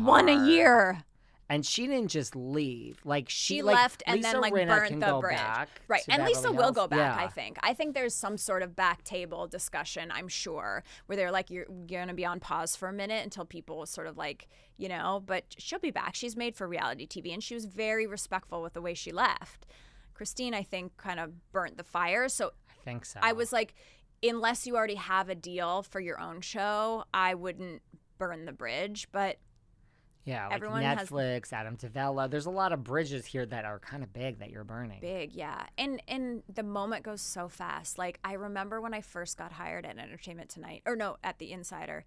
one a year. And she didn't just leave. Like she like, left and Lisa then like Rinna burnt can the go bridge. back Right. to And Beverly Lisa will Hills. go back, Yeah. I think. I think there's some sort of back table discussion, I'm sure, where they're like, you're going to be on pause for a minute until people sort of like, you know, but she'll be back. She's made for reality TV, and she was very respectful with the way she left. Christine, I think, kind of burnt the fire. So I think so. I was like, unless you already have a deal for your own show, I wouldn't burn the bridge. But yeah, like everyone Netflix, Adam Tavella. There's a lot of bridges here that are kind of big that you're burning. Big, yeah. And the moment goes so fast. Like, I remember when I first got hired at Entertainment Tonight, or no, at The Insider.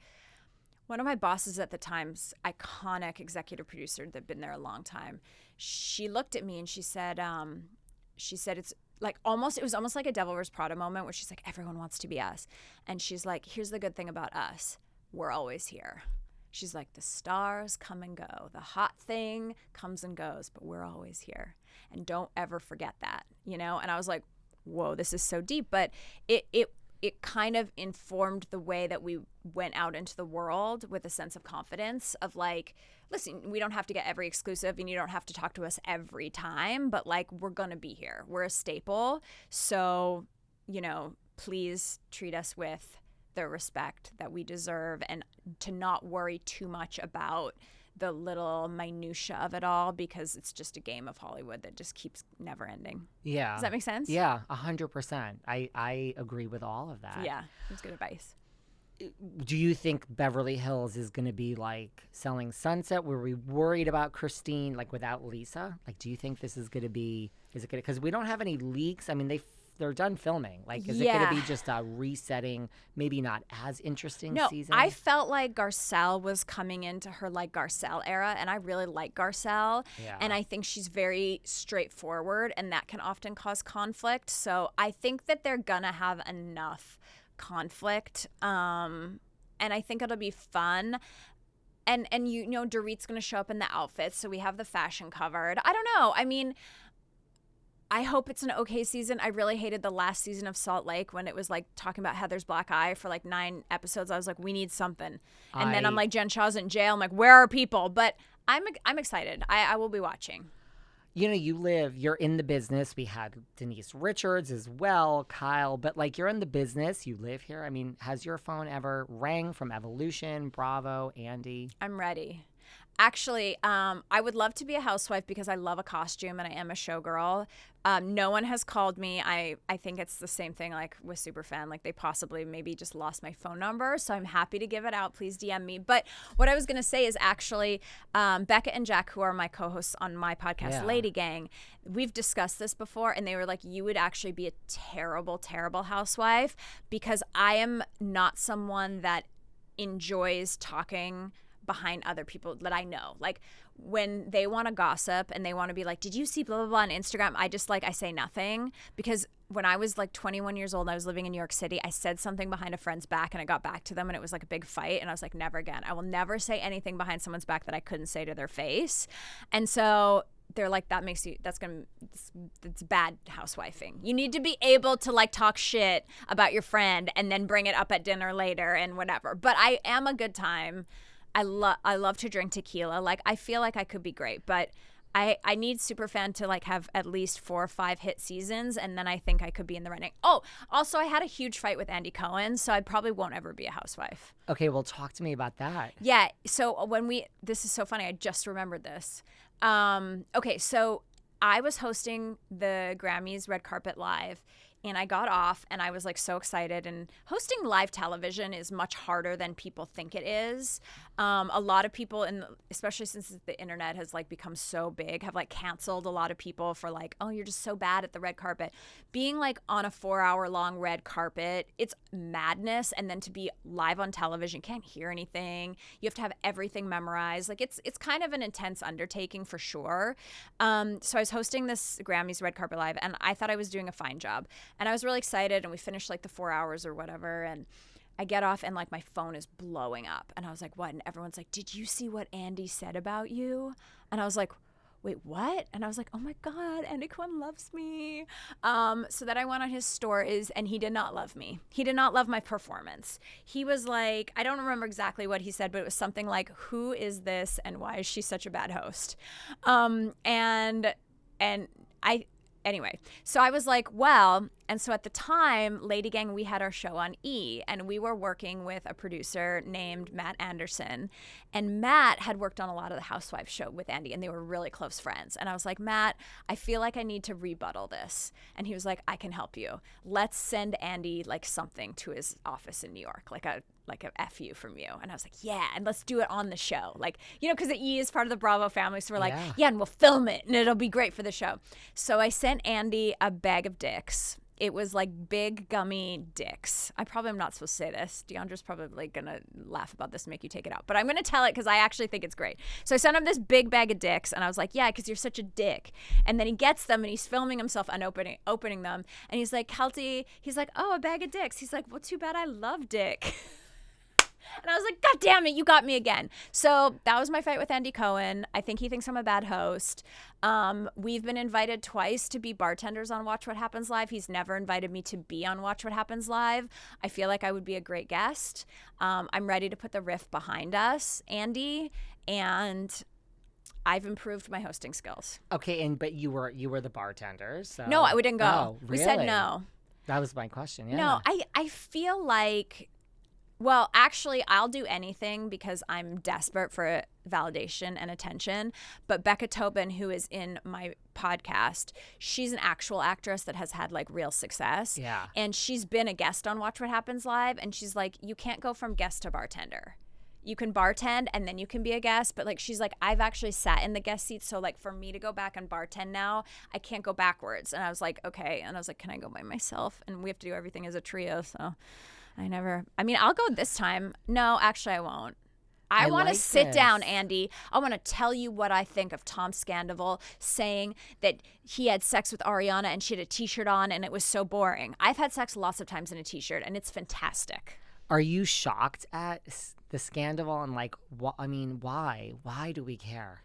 One of my bosses at the time's iconic executive producer that'd been there a long time. She looked at me and she said it's like it was almost like a Devil Wears Prada moment where she's like, everyone wants to be us. And she's like, here's the good thing about us. We're always here. She's like, the stars come and go. The hot thing comes and goes, but we're always here. And don't ever forget that, you know? And I was like, whoa, this is so deep. But it kind of informed the way that we went out into the world with a sense of confidence of like, listen, we don't have to get every exclusive and you don't have to talk to us every time, but like, we're going to be here. We're a staple. So, you know, please treat us with the respect that we deserve and to not worry too much about the little minutia of it all, because it's just a game of Hollywood that just keeps never ending. Yeah. Does that make sense? Yeah, 100%. I agree with all of that. Yeah, that's good advice. Do you think Beverly Hills is going to be like Selling Sunset? Were we worried about Christine, like without Lisa? Like, do you think this is going to be, is it going to, because we don't have any leaks. I mean, they're done filming. Like, is it going to be just a resetting, maybe not as interesting season? I felt like Garcelle was coming into her like Garcelle era, and I really like Garcelle. Yeah. And I think she's very straightforward, and that can often cause conflict. So I think that they're gonna have enough conflict, and I think it'll be fun. And you know, Dorit's gonna show up in the outfits, so we have the fashion covered. I don't know. I mean, I hope it's an okay season. I really hated the last season of Salt Lake when it was like talking about Heather's black eye for like 9 episodes. I was like, we need something. And then I'm like, Jen Shaw's in jail. I'm like, where are people? But I'm excited. I will be watching. You know, you're in the business. We had Denise Richards as well, Kyle, but like you're in the business, you live here. I mean, has your phone ever rang from Evolution, Bravo, Andy? I'm ready. Actually, I would love to be a housewife because I love a costume and I am a showgirl. No one has called me. I think it's the same thing like with Superfan. Like they possibly maybe just lost my phone number. So I'm happy to give it out. Please DM me. But what I was going to say is actually Becca and Jack, who are my co-hosts on my podcast, Lady Gang, we've discussed this before. And they were like, you would actually be a terrible, terrible housewife because I am not someone that enjoys talking behind other people that I know. Like when they want to gossip and they want to be like, did you see blah, blah, blah on Instagram? I just like, I say nothing because when I was like 21 years old, I was living in New York City. I said something behind a friend's back and I got back to them and it was like a big fight. And I was like, never again. I will never say anything behind someone's back that I couldn't say to their face. And so they're like, that's bad housewifing. You need to be able to like talk shit about your friend and then bring it up at dinner later and whatever. But I am a good time. I love to drink tequila. Like I feel like I could be great, but I need Superfan to like have at least 4 or 5 hit seasons, and then I think I could be in the running. Oh, also I had a huge fight with Andy Cohen, so I probably won't ever be a housewife. Okay, well talk to me about that. Yeah, so this is so funny. I just remembered this. Okay, so I was hosting the Grammys Red Carpet Live. And I got off and I was like so excited. And hosting live television is much harder than people think it is. A lot of people, especially since the internet has like become so big, have like canceled a lot of people for like, oh, you're just so bad at the red carpet. Being like on a 4-hour long red carpet, it's madness. And then to be live on television, you can't hear anything. You have to have everything memorized. Like it's kind of an intense undertaking for sure. So I was hosting this Grammys Red Carpet Live and I thought I was doing a fine job. And I was really excited and we finished like the 4 hours or whatever. And I get off and like my phone is blowing up. And I was like, what? And everyone's like, did you see what Andy said about you? And I was like, wait, what? And I was like, oh my God, Andy Cohen loves me. So then I went on his stories, and he did not love me. He did not love my performance. He was like, I don't remember exactly what he said, but it was something like, who is this and why is she such a bad host? Anyway, so I was like, well, and so at the time, Lady Gang, we had our show on E, and we were working with a producer named Matt Anderson. And Matt had worked on a lot of the Housewives show with Andy, and they were really close friends. And I was like, Matt, I feel like I need to rebuttal this. And he was like, I can help you. Let's send Andy like something to his office in New York, like a FU from you. And I was like, yeah, and let's do it on the show. Like, you know, because the E is part of the Bravo family. So we're like, yeah, and we'll film it and it'll be great for the show. So I sent Andy a bag of dicks. It was like big gummy dicks. I probably am not supposed to say this. Deandra's probably going to laugh about this and make you take it out. But I'm going to tell it because I actually think it's great. So I sent him this big bag of dicks, and I was like, yeah, because you're such a dick. And then he gets them, and he's filming himself opening them. And he's like, Keltie, he's like, oh, a bag of dicks. He's like, well, too bad I love dick. And I was like, God damn it, you got me again. So that was my fight with Andy Cohen. I think he thinks I'm a bad host. We've been invited twice to be bartenders on Watch What Happens Live. He's never invited me to be on Watch What Happens Live. I feel like I would be a great guest. I'm ready to put the riff behind us, Andy, and I've improved my hosting skills. Okay, but you were the bartender, so No, we didn't go. Oh, really? We said no. That was my question. Yeah. No, I feel like, well, actually, I'll do anything because I'm desperate for validation and attention. But Becca Tobin, who is in my podcast, she's an actual actress that has had like real success. Yeah. And she's been a guest on Watch What Happens Live. And she's like, you can't go from guest to bartender. You can bartend and then you can be a guest. But like, she's like, I've actually sat in the guest seat. So like for me to go back and bartend now, I can't go backwards. And I was like, okay. And I was like, can I go by myself? And we have to do everything as a trio. So I'll go this time. No, actually, I won't. I want to sit down, Andy. I want to tell you what I think of Tom Scandoval saying that he had sex with Ariana and she had a T-shirt on and it was so boring. I've had sex lots of times in a T-shirt and it's fantastic. Are you shocked at the Scandoval and like, why? Why do we care?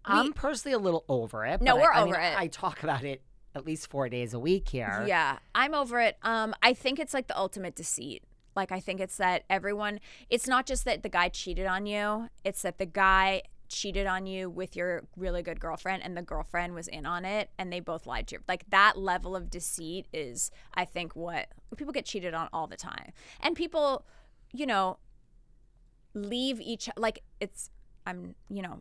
I'm personally a little over it. No, we're over it. I talk about it at least 4 days a week here. Yeah, I'm over it. I think it's like the ultimate deceit. Like, I think it's that it's not just that the guy cheated on you. It's that the guy cheated on you with your really good girlfriend and the girlfriend was in on it and they both lied to you. Like, that level of deceit is, I think, what people get cheated on all the time. And people, leave I'm,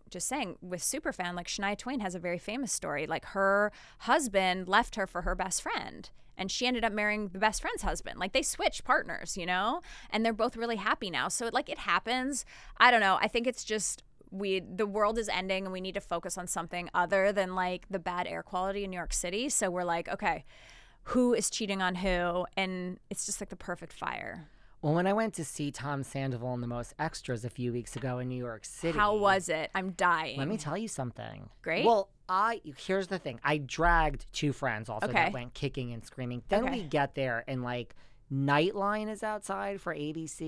just saying with Superfan, like Shania Twain has a very famous story. Like her husband left her for her best friend and she ended up marrying the best friend's husband. Like they switched partners, and they're both really happy now. So it happens. I don't know. I think it's just the world is ending and we need to focus on something other than like the bad air quality in New York City. So we're like, okay, who is cheating on who? And it's just like the perfect fire. Well, when I went to see Tom Sandoval in The Most Extras a few weeks ago in New York City. How was it? I'm dying. Let me tell you something. Great. Well, here's the thing. I dragged two friends also that went kicking and screaming. Then we get there and like Nightline is outside for ABC.